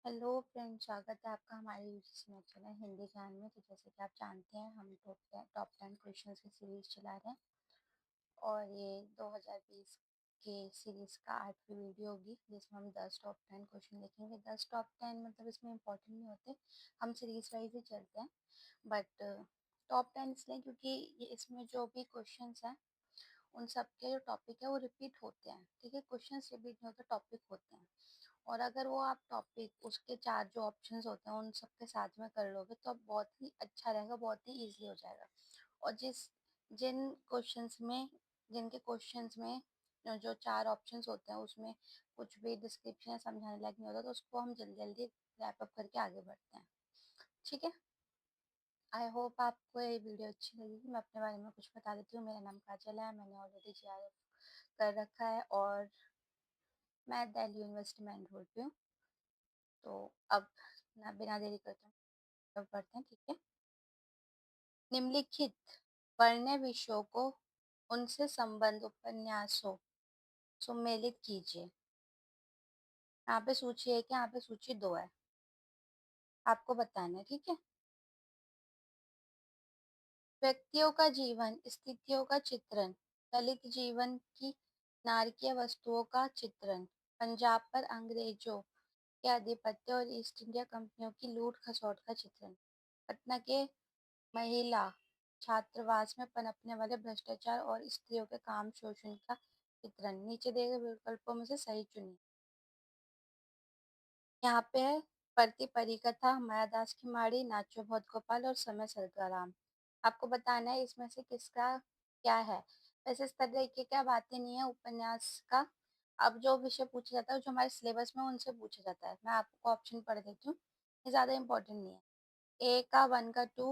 Hello friend, स्वागत है आपका हमारे यूजीसी चैनल हिंदी ज्ञान में। तो जैसे कि आप जानते हैं, हम टॉप 10 क्वेश्चंस की सीरीज चला रहे हैं और ये 2020 के सीरीज का 8वीं वीडियो होगी, जिसमें हम 10 टॉप 10 क्वेश्चन देखेंगे। 10 टॉप 10 मतलब इसमें इंपॉर्टेंट नहीं होते, हम सीरीज वाइज ही चलते हैं। बट टॉप 10 इसलिए क्योंकि ये इसमें जो भी क्वेश्चंस हैं उन सब के जो टॉपिक है वो रिपीट होते हैं। ठीक है, क्वेश्चंस रिपीट नहीं होते, टॉपिक होते हैं। और अगर वो आप टॉपिक उसके 4 जो ऑप्शंस होते हैं उन सबके साथ में कर लोगे तो बहुत ही अच्छा रहेगा, बहुत ही ईज़ी हो जाएगा। और जिन क्वेश्चंस में जिनके क्वेश्चंस में जो 4 ऑप्शंस होते हैं उसमें कुछ भी डिस्क्रिप्शन या समझाने लायक नहीं होता, तो उसको हम जल्दी-जल्दी रैप अप करके आगे बढ़ते हैं। ठीक है? आई होप आपको ये वीडियो अच्छी लगेगी। मैं अपने बारे में कुछ बता देती हूँ। मेरा नाम काजल है, मैंने ऑलरेडी जेआरएफ कर रखा है और मैं दिल्ली यूनिवर्सिटी में एनरोल भी हूँ। तो अब ना बिना देरी करते हुए पढ़ते हैं। ठीक है, निम्नलिखित पढ़ने विषयों को उनसे संबंध उपन्यासों सुमेलित कीजिए। यहाँ पे सूची 1 है, यहाँ पे सूची 2 है, आपको बताना है। ठीक है, व्यक्तियों का जीवन स्थितियों का चित्रण, दलित जीवन की नारकीय वस्तुओं का चित्रण, पंजाब पर अंग्रेजों के आधिपत्य और ईस्ट इंडिया कंपनियों की लूट खसोट का चित्रण, पटना के महिला छात्रावास में पनपने वाले भ्रष्टाचार और स्त्रियों के काम शोषण का चित्रण। नीचे दिए गए विकल्पों में से सही चुनिए। यहाँ पे है परती परिकथा, मायादास की माड़ी, नाचो बहुत गोपाल और समय सरगराम। आपको बताना है इसमें से किसका क्या है। वैसे इस तरह की क्या बातें नहीं है उपन्यास का। अब जो विषय पूछा जाता है, जो हमारे सिलेबस में उनसे पूछा जाता है। मैं आपको ऑप्शन पढ़ देती हूँ, ये ज्यादा इंपॉर्टेंट नहीं है। ए का 1 का 2,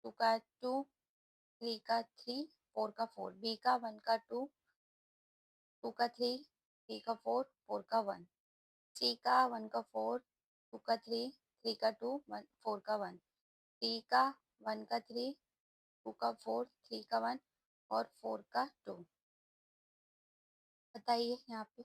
2 का 2, 3 का 3, 4 का 4, बी का 1 का 2, 2 का 3, 3 का 4, 4 का 1, सी का 1 का 4, 2 का 3, 3 का 2, 1 4 का 1, डी का 1 का 3, 2 का 4, 3 का 1 और 4 का 2। बताइए यहाँ पे।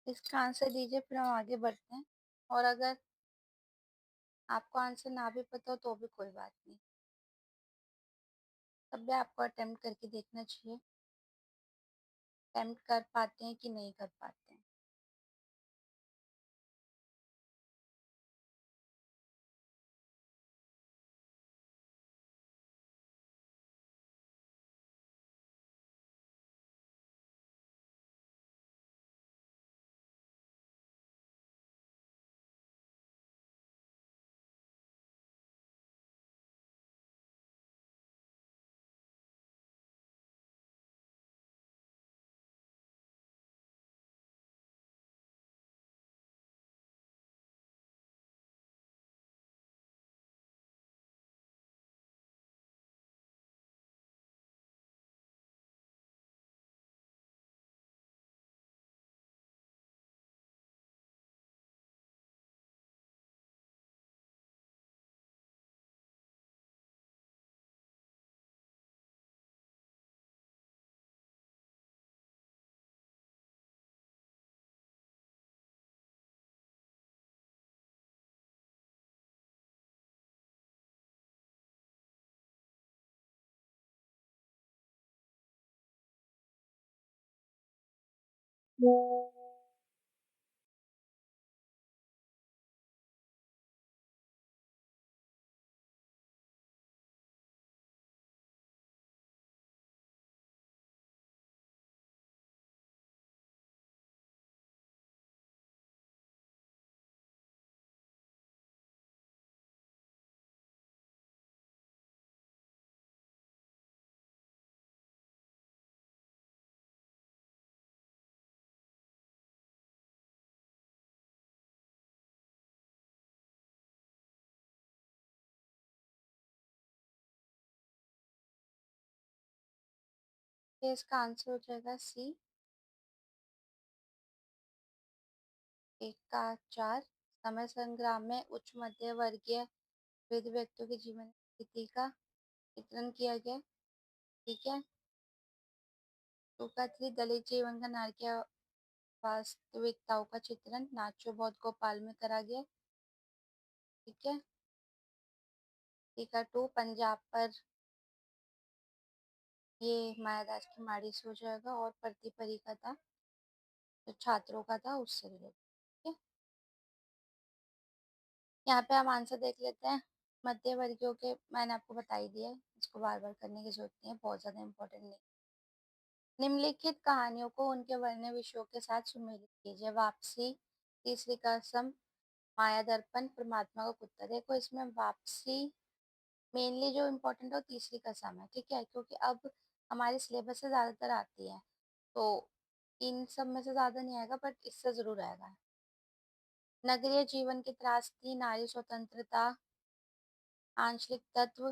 इसका आंसर दीजिए, फिर हम आगे बढ़ते हैं। और अगर आपको आंसर ना भी पता हो तो भी कोई बात नहीं, तब भी आपको अटेम्प्ट करके देखना चाहिए, अटेम्प्ट कर पाते हैं कि नहीं कर पाते हैं। तो इसका आंसर हो जाएगा सी, 1 का 4, समय संग्राम में उच्च मध्य वर्गीय वृद्ध व्यक्तियों के जीवन स्थिति का चित्रण किया गया। ठीक है। टू का थ्री, दलित जीवन का नारकीय वास्तविकताओं का चित्रण नाचो बहुत गोपाल में करा गया। ठीक है। ठीक है। टू, पंजाब पर ये मायादास की माड़ी से हो जाएगा और प्रति परी का था जो छात्रों का था उससे रिलेटेड। ठीक है। यहाँ पे हम आंसर देख लेते हैं। मध्य वर्गीयों के मैंने आपको बता ही दिया है, इसको बार बार करने की जरूरत नहीं है, बहुत ज्यादा इंपॉर्टेंट नहीं। निम्नलिखित कहानियों को उनके वर्ण्य विषयों के साथ सुमेलित कीजिए। वापसी, तीसरी कसम, माया दर्पण, परमात्मा का कुत्ता। देखो इसमें वापसी मेनली जो इम्पोर्टेंट है वो तीसरी कसम है। ठीक है, क्योंकि अब हमारे सिलेबस से ज्यादातर आती है, तो इन सब में से ज्यादा नहीं आएगा बट इससे जरूर आएगा। नगरीय जीवन की त्रासदी, नारी स्वतंत्रता, आंचलिक तत्व,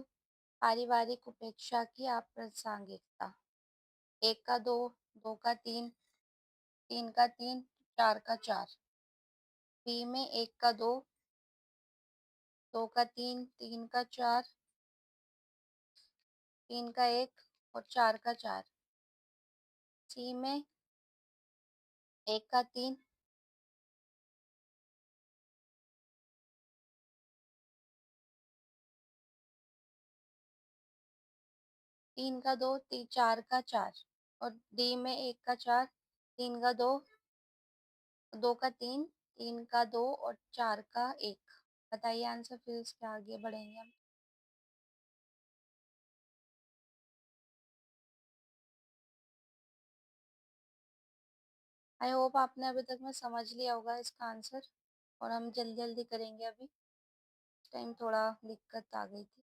पारिवारिक उपेक्षा की अप्रासंगिकता। एक का दो, दो का तीन, तीन का तीन, चार का चार। बी में एक का दो, दो का तीन, तीन का चार, तीन का एक और चार का चार। सी में एक का तीन, तीन का दो, चार का चार। और डी में एक का चार, तीन का दो, दो का तीन, तीन का दो और चार का एक। बताइए आंसर, फिर इसके आगे बढ़ेंगे हम। आई होप आपने अभी तक में समझ लिया होगा इसका आंसर, और हम जल्दी जल्दी करेंगे। अभी टाइम थोड़ा दिक्कत आ गई थी।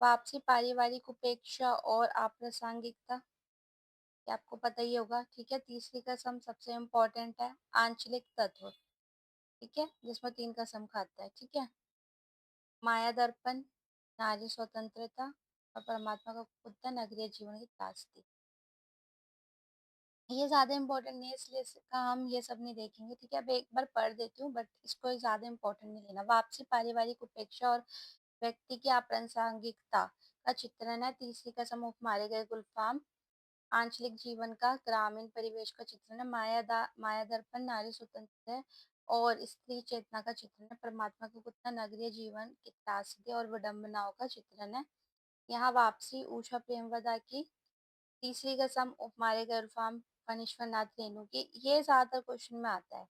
वापसी, पारिवारिक उपेक्षा और अप्रासंगिकता, ये आपको पता ही होगा। ठीक है। तीसरी कसम सबसे इम्पोर्टेंट है, आंचलिक तत्व। ठीक है, जिसमें तीन कसम खाता है। ठीक है। माया दर्पण, नारी स्वतंत्रता, और परमात्मा का कुत्ता, नगरीय जीवन की त्रासदी। ये ज्यादा इंपॉर्टेंट नहीं है इसलिए इसका हम ये सब नहीं देखेंगे। ठीक है, अब एक बार पढ़ देती हूँ बट इसको ज्यादा इंपॉर्टेंट नहीं लेना। वापसी, पारिवारिक उपेक्षा और व्यक्ति की अप्रासंगिकता का चित्रण है। तीसरी कसम, मारे गए गुलफाम, आंचलिक जीवन का ग्रामीण परिवेश का चित्रण है। माया दर्पण नारी स्वतंत्र है और स्त्री चेतना का चित्रण है। परमात्मा का कुत्ता नगरीय जीवन की त्रासदी और विडंबनाओं का चित्रण है। यहाँ वापसी, उषा प्रेमवदा की, तीसरी कसम, मारे गए गुलफाम, फणीश्वर नाथ रेणु की। ये ज्यादातर क्वेश्चन में आता है।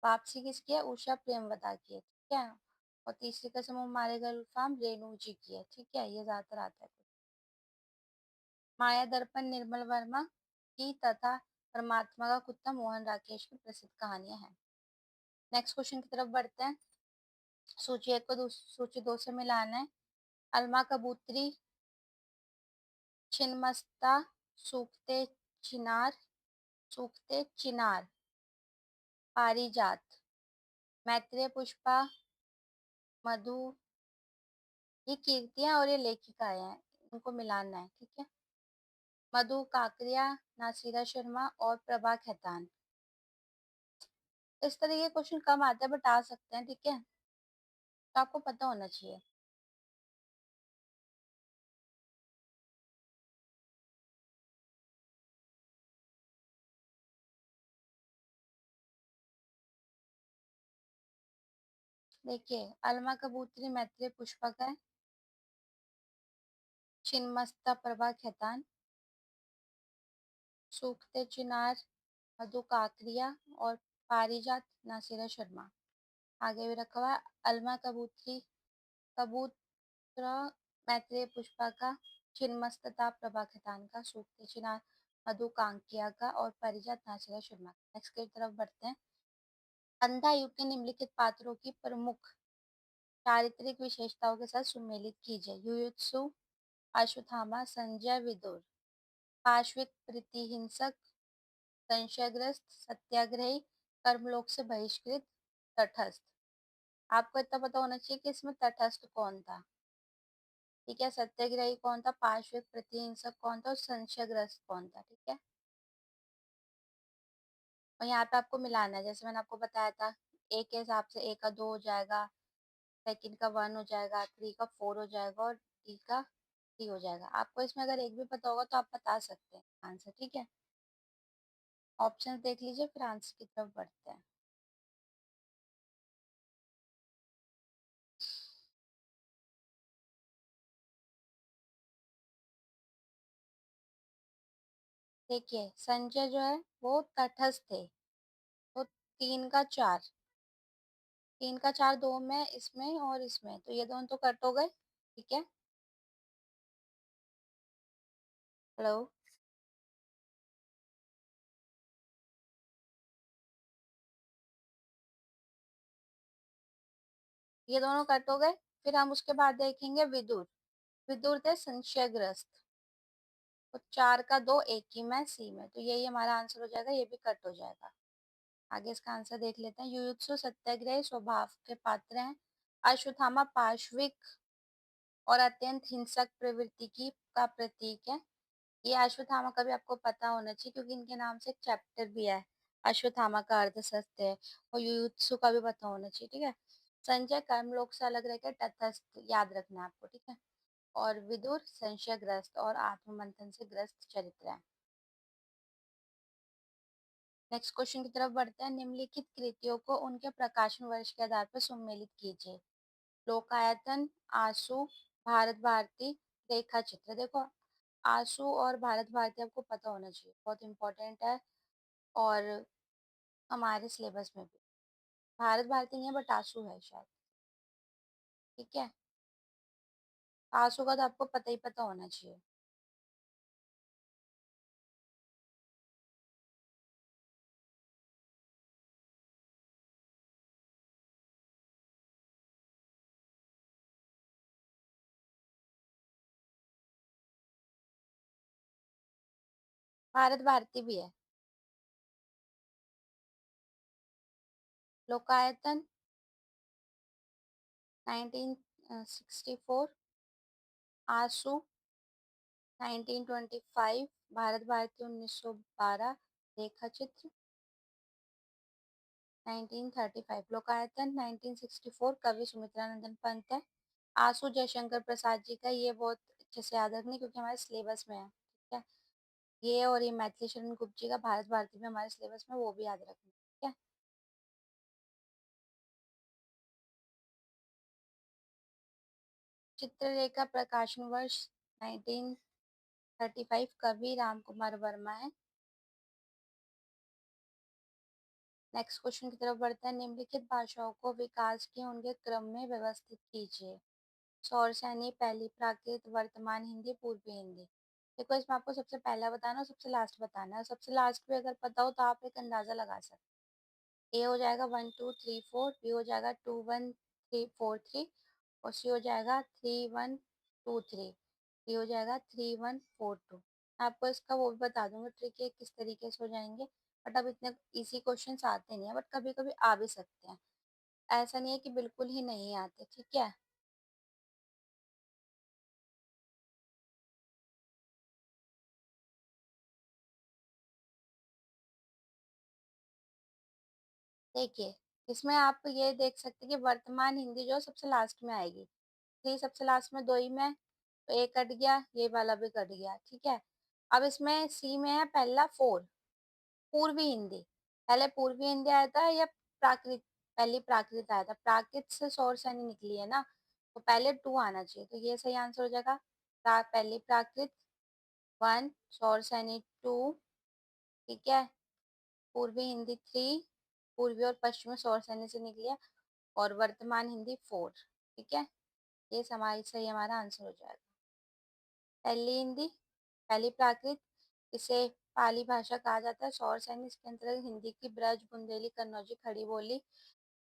वापसी किसकी है? उषा प्रेमवदा की है। ठीक है। और तीसरी कसम, मारे गए गुलफाम, रेणु जी की है। ठीक है, ये ज्यादातर आता है। माया दर्पण निर्मल वर्मा की तथा परमात्मा का कुत्ता मोहन राकेश की प्रसिद्ध कहानियां हैं। नेक्स्ट क्वेश्चन की तरफ बढ़ते हैं। सूची एक को सूची दो से मिलाना है। अलमा कबूतरी, छिन्मस्ता, सूखते चिनार, सूखते चिनार, पारिजात, मैत्रेय पुष्पा, मधु। ये कीर्तियां और ये लेखिकाएं हैं, इनको मिलाना है। ठीक है। मधु काकरिया, नासिरा शर्मा और प्रभा खेतान। इस तरह के क्वेश्चन कम आते हैं बट आ सकते हैं। ठीक है, तो आपको पता होना चाहिए। देखिए, अलमा कबूतरी मैत्रेय पुष्पक है, छिन्मस्ता प्रभा खेतान, सूखते चिनार मधु काकरिया और पारिजात नासिरा शर्मा। आगे भी रखा हुआ है, अलमा कबूतरी कबूतरा मैत्रेय पुष्पा का, छिन्मस्तता प्रभा खेतान का, सूखते चिनार मधु कांकिया का और पारिजात नासिरा शर्मा का। नेक्स्ट की तरफ बढ़ते हैं। अंधा युग के निम्नलिखित पात्रों की प्रमुख चारित्रिक विशेषताओं के साथ सुमेलित कीजिए। युयुत्सु, अश्वत्थामा, संजय, विदुर। पाश्विक, प्रतिहिंसक, संशयग्रस्त, सत्याग्रही, कर्मलोक से बहिष्कृत, तटस्थ। आपको इतना पता होना चाहिए कि इसमें तटस्थ कौन था। ठीक है, सत्याग्रही कौन था, पाश्विक प्रतिहिंसक कौन था और संशयग्रस्त कौन था। ठीक है। और यहाँ पे आपको मिलाना है, जैसे मैंने आपको बताया था ए के हिसाब से ए का 2 हो जाएगा, सेकंड का 1 हो जाएगा, 3 का 4 हो जाएगा और डी का 3 हो जाएगा। आपको इसमें अगर एक भी पता होगा तो आप बता सकते हैं आंसर, ठीक है। ऑप्शन देख लीजिए फिर आंसर की तरफ बढ़ते हैं। देखिए संजय जो है वो तटस्थ थे, तो 3 का 4, 3 का 4 दो में, इसमें और इसमें, तो ये दोनों तो कट हो गए, ठीक है। हेलो। ये दोनों कट हो गए। फिर हम उसके बाद देखेंगे विदुर। विदुर थे संशयग्रस्त, तो 4 का 2 एक ही में, सी में, तो यही हमारा आंसर हो जाएगा, ये भी कट हो जाएगा। आगे इसका आंसर देख लेते हैं। युयुत्सु सत्याग्रह स्वभाव के पात्र हैं। अश्वत्थामा पाशविक और अत्यंत हिंसक प्रवृत्ति की का प्रतीक है। ये अश्वत्थामा का भी आपको पता होना चाहिए क्योंकि इनके नाम से एक चैप्टर भी है। अश्वत्थामा का अर्थ सत्य है, और युयुत्सु का भी पता होना चाहिए, ठीक है। संजय कर्मलोक से अलग रहकर तटस्थ, याद रखना है आपको, ठीक है। और विदुर संशयग्रस्त और आत्ममंथन से ग्रस्त चरित्र है। नेक्स्ट क्वेश्चन की तरफ बढ़ते हैं। निम्नलिखित कृतियों को उनके प्रकाशन वर्ष के आधार पर सम्मिलित कीजिए। लोकायतन, आंसू, भारत भारती, रेखा चित्र। देखो आंसू और भारत भारती आपको पता होना चाहिए, बहुत इंपॉर्टेंट है, और हमारे सिलेबस में भी। भारत भारती नहीं है बट आंसू है शायद, ठीक है। आंसू का तो आपको पता ही पता होना चाहिए। भारत भारती भी है। लोकायतन 1964, आंसू 1925, भारत भारती 1912, रेखा चित्र 1935। लोकायतन 1964 कवि सुमित्रानंदन पंत है। आंसू जयशंकर प्रसाद जी का, ये बहुत अच्छे से याद रखनी क्योंकि हमारे सिलेबस में है, ठीक है। ये और ये मैथिली शरण गुप्त जी का भारत भारती में हमारे सिलेबस में, वो भी याद रखना, ठीक है। चित्ररेखा प्रकाशन वर्ष 1935, कवि राम कुमार वर्मा है। नेक्स्ट क्वेश्चन की तरफ बढ़ते हैं। निम्नलिखित भाषाओं को विकास के उनके क्रम में व्यवस्थित कीजिए। सौरसैनी, पहली प्राकृत, वर्तमान हिंदी, पूर्वी हिंदी। देखो इसमें आपको सबसे पहला बताना और सबसे लास्ट बताना है। सबसे लास्ट भी अगर पता हो तो आप एक अंदाजा लगा सकते हैं। ए हो जाएगा 1 2 3 4, बी हो जाएगा 2 1 3 4 3, और सी हो जाएगा 3 1 2 3, डी हो जाएगा 3 1 4 2। आपको इसका वो भी बता दूंगा ट्रिक ये किस तरीके से हो जाएंगे, बट अब इतने इजी क्वेश्चंस आते नहीं है, बट कभी कभी आ भी सकते हैं। ऐसा नहीं है कि बिल्कुल ही नहीं आते, ठीक है। देखिए इसमें आप ये देख सकते हैं कि वर्तमान हिंदी जो सबसे लास्ट में आएगी, थ्री सबसे लास्ट में, दो ही में, तो एक कट गया, ये वाला भी कट गया, ठीक है। अब इसमें सी में है पहला 4, पूर्वी हिंदी। पहले पूर्वी हिंदी आया था या प्राकृत, पहली प्राकृत आया था, प्राकृत से सौर सैनी निकली है ना, तो पहले 2 आना चाहिए, तो ये सही आंसर हो जाएगा। पहली प्राकृत 1, सौर सैनी 2, ठीक है। पूर्वी हिंदी 3, पूर्वी और पश्चिमी सौर सैनी से निकली है, और वर्तमान हिंदी 4, ठीक है। ये समाज सही हमारा आंसर हो जाएगा। पहली हिंदी, पहली प्राकृत, इसे पाली भाषा कहा जाता है। सौर सैनी इसके अंतर्गत हिंदी की ब्रज, बुंदेली, कन्नौजी, खड़ी बोली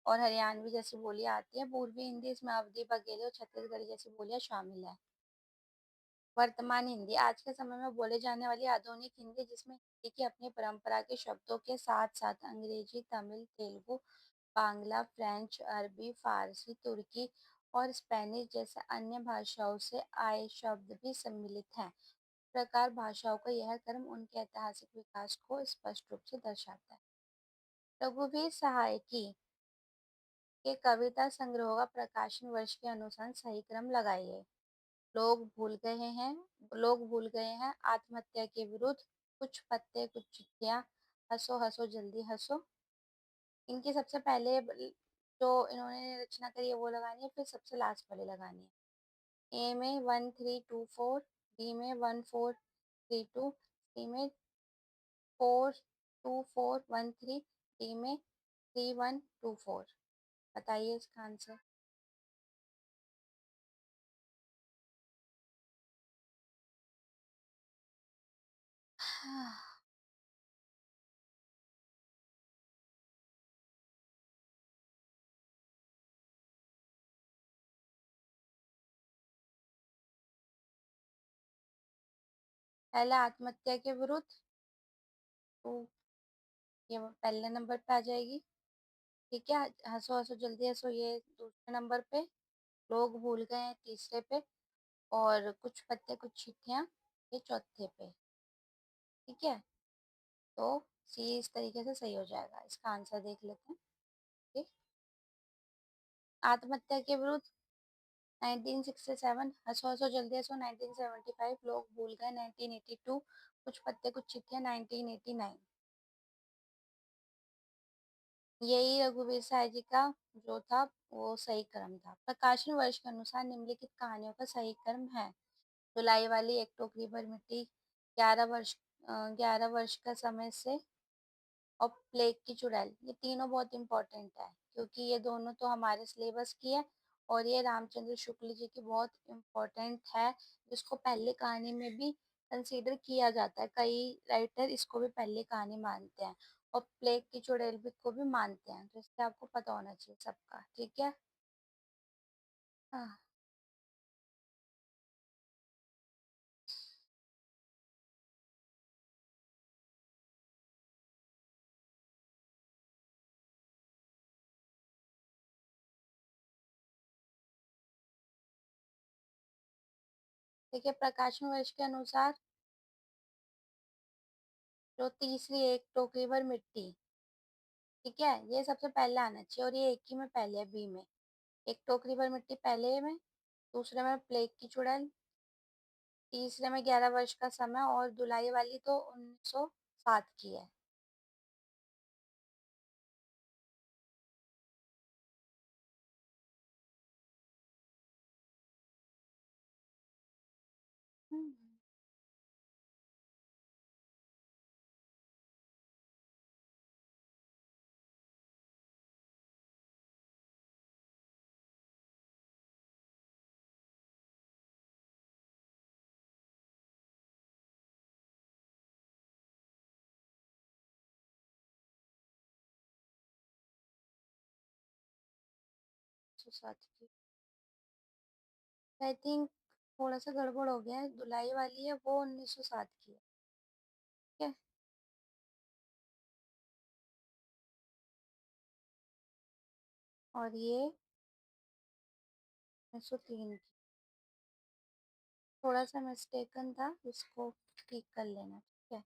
और हरियाणवी जैसी बोलियां आती है। पूर्वी हिंदी इसमें अवधी, बघेली और छत्तीसगढ़ी जैसी बोलियां शामिल है। वर्तमान हिंदी आज के समय में बोले जाने वाली आधुनिक हिंदी, जिसमें हिंदी की अपनी परंपरा के शब्दों के साथ साथ अंग्रेजी, तमिल, तेलुगु, बांग्ला, फ्रेंच, अरबी, फारसी, तुर्की और स्पेनिश जैसे अन्य भाषाओं से आए शब्द भी सम्मिलित हैं। प्रकार भाषाओं का यह क्रम उनके ऐतिहासिक विकास को स्पष्ट रूप से दर्शाता है। रघुवीर सहाय की के कविता संग्रह का प्रकाशन वर्ष के अनुसार सही क्रम लगाइए। लोग भूल गए हैं आत्महत्या के विरुद्ध, कुछ पत्ते कुछ चिट्ठियां, हंसो हंसो जल्दी हंसो। इनकी सबसे पहले जो इन्होंने रचना करी है वो लगानी है, फिर सबसे लास्ट वाली लगानी है। ए में 1324, बी में 1432, सी में 42413, डी में 3124। बताइए इसका आंसर। पहला आत्महत्या के विरुद्ध, तो ये पहले नंबर पे आ जाएगी। ठीक है, हंसो हंसो जल्दी हंसो ये दूसरे नंबर पे, लोग भूल गए हैं तीसरे पे, और कुछ पत्ते कुछ चिट्ठियां ये चौथे पे। ठीक है, तो सी इस तरीके से सही हो जाएगा। इसका आंसर देख लेते हैं। ठीक, आत्महत्या के विरुद्ध 1967, हंसो हंसो जल्दी हंसो 1975, लोग भूल गए 1982, कुछ पत्ते कुछ चिट्ठियां 1989। यही रघुवीर साय जी का जो था वो सही क्रम था। प्रकाशन वर्ष के अनुसार निम्नलिखित कहानियों का सही क्रम है। धुलाई वाली, एक टोकरी भर मिट्टी, 11 वर्ष 11 वर्ष का समय से, और प्लेग की चुड़ैल। ये तीनों बहुत इंपॉर्टेंट है क्योंकि ये दोनों तो हमारे सिलेबस की है, और ये रामचंद्र शुक्ल जी की बहुत इम्पोर्टेंट है, जिसको पहले कहानी में भी कंसीडर किया जाता है। कई राइटर इसको भी पहली कहानी मानते हैं, और प्लेग की चुड़ैल भी को भी मानते हैं, तो इससे आपको पता होना चाहिए सबका। ठीक है। हाँ, देखिए प्रकाशन वर्ष के अनुसार जो तीसरी, एक टोकरी भर मिट्टी, ठीक है, ये सबसे पहले आना चाहिए, और ये एक ही में पहले है, बी में। एक टोकरी भर मिट्टी पहले में, दूसरे में प्लेग की चुड़ैल, तीसरे में 11 वर्ष का समय, और धुलाई वाली तो 1907 की है। हम्म, 1907 की। आई थिंक थोड़ा सा गड़बड़ हो गया है, धुलाई वाली है वो 1907 की है। ठीक है, और ये 1903 की। थोड़ा सा मिस्टेकन था, इसको ठीक कर लेना। ठीक है,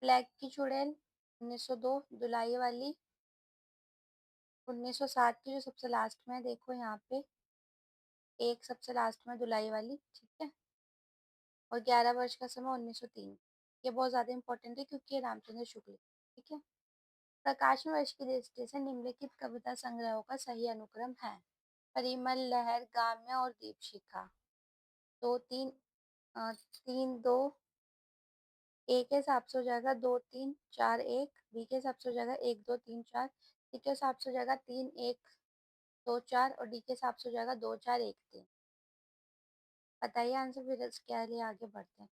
प्लेग की चुड़ैल 1902, धुलाई वाली 1907 की, जो सबसे लास्ट में है, देखो यहाँ पे एक सबसे लास्ट में धुलाई वाली। ठीक है, और 11 वर्ष का समय 1903। ये बहुत ज्यादा इंपॉर्टेंट है क्योंकि ये रामचंद्र शुक्ल। ठीक है, प्रकाशन वर्ष की दृष्टि से निम्नलिखित कविता संग्रहों का सही अनुक्रम है। परिमल, लहर, गाम्य और दीपशिखा। दो तीन, 3 2, ए के हिसाब से हो जाएगा 2 3 4 1, बी के हिसाब से हो जाएगा 1 2 3 4, सी के हिसाब से हो जाएगा 3 1 2 4, और डी के हिसाब से हो जाएगा 2 4 1 3। बताइए आंसर, फिर इसके लिए आगे बढ़ते हैं।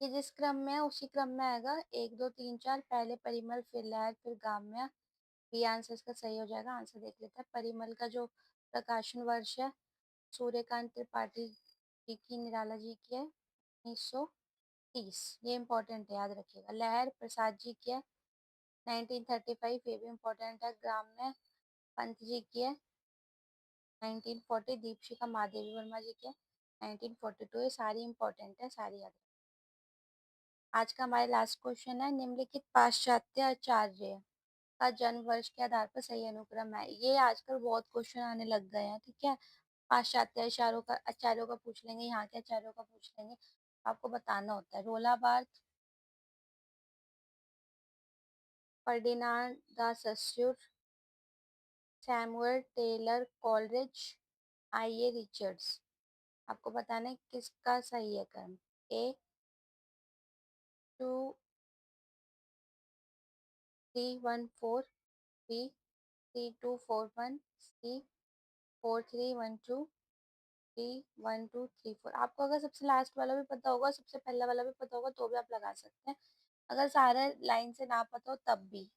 ये जिस क्रम में है उसी क्रम में आएगा, 1 2 3 4, पहले परिमल फिर लहर फिर गाम्या। बी आंसर इसका सही हो जाएगा। आंसर देख लेते हैं। परिमल का जो प्रकाशन वर्ष है, सूर्यकांत त्रिपाठी जी की, निराला जी की है, 1930। ये इंपॉर्टेंट है, याद रखिएगा। लहर प्रसाद जी की है, 1935 ये भी इम्पोर्टेंट है, ग्राम में पंत जी की है। 1940 दीपशिखा महादेवी वर्मा जी की है। 1942 ये सारी इम्पोर्टेंट है, सारी याद रखना। आज का हमारा लास्ट क्वेश्चन है, निम्नलिखित पाश्चात्य आचार्य का जन्म वर्ष के आधार पर सही अनुक्रम है। ये आजकल बहुत क्वेश्चन आने लग गए हैं, ठीक है। पाश्चात्य आचार्यों का पूछ लेंगे, यहाँ के आचार्यों का पूछ लेंगे, आपको बताना होता है। रोला Barthes, Ferdinand de Saussure, Samuel Taylor Coleridge, I A Richards. आपको बताना है किसका सही है क्रम। A 2314, B 3241, C 4312, D 1234। आपको अगर सबसे लास्ट वाला भी पता होगा, सबसे पहला वाला भी पता होगा तो भी आप लगा सकते हैं, अगर सारे लाइन से ना पता हो तब भी।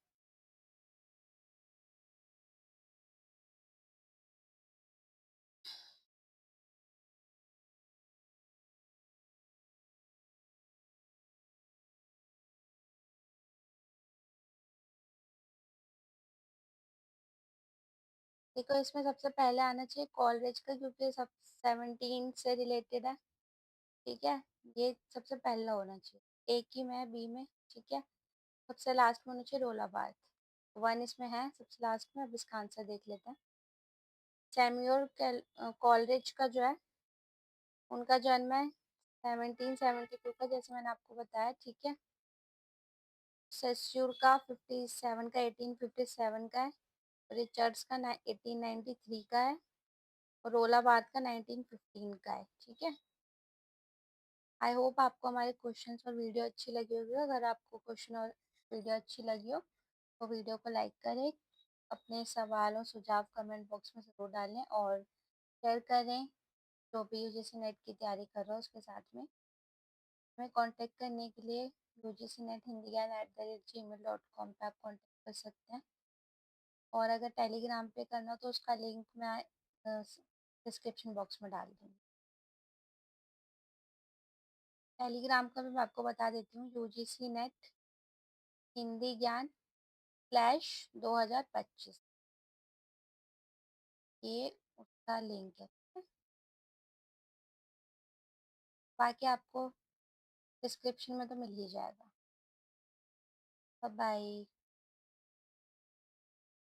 देखो इसमें सबसे पहले आना चाहिए कॉलरेज का, क्योंकि सब 17 से रिलेटेड है, ठीक है। ये सबसे पहला होना चाहिए, ए की में, बी में, ठीक है। सबसे लास्ट में होना चाहिए रोला बार्थ, वन इसमें है सबसे लास्ट में। अब इसका आंसर देख लेते हैं। सैम्यूअल कॉलरिज का जो है, उनका जन्म है 1772 का, जैसे मैंने आपको बताया, ठीक है। सेस्यूर का 57 का, 1857 का है। रिचर्ड्स का 1893 का है। और रोलाबाद का 1915 का है, ठीक है। आई होप आपको हमारे क्वेश्चन और वीडियो अच्छी लगी होगी। अगर आपको क्वेश्चन और वीडियो अच्छी लगी हो तो वीडियो को लाइक करें, अपने सवाल और सुझाव कमेंट बॉक्स में ज़रूर डालें और शेयर करें। जो भी यूजीसी नेट की तैयारी कर रहा हो उसके साथ में हमें कांटेक्ट करने के लिए यूजीसी नेट हिंदी ज्ञान @gmail.com पे आप कांटेक्ट कर सकते हैं। और अगर टेलीग्राम पे करना हो तो उसका लिंक मैं डिस्क्रिप्शन बॉक्स में डाल दूँगी। टेलीग्राम का भी मैं आपको बता देती हूँ, यूजीसी नेट हिंदी ज्ञान /2025, ये उसका लिंक है, ठीक है? बाकी आपको डिस्क्रिप्शन में तो मिल ही जाएगा। Bye bye.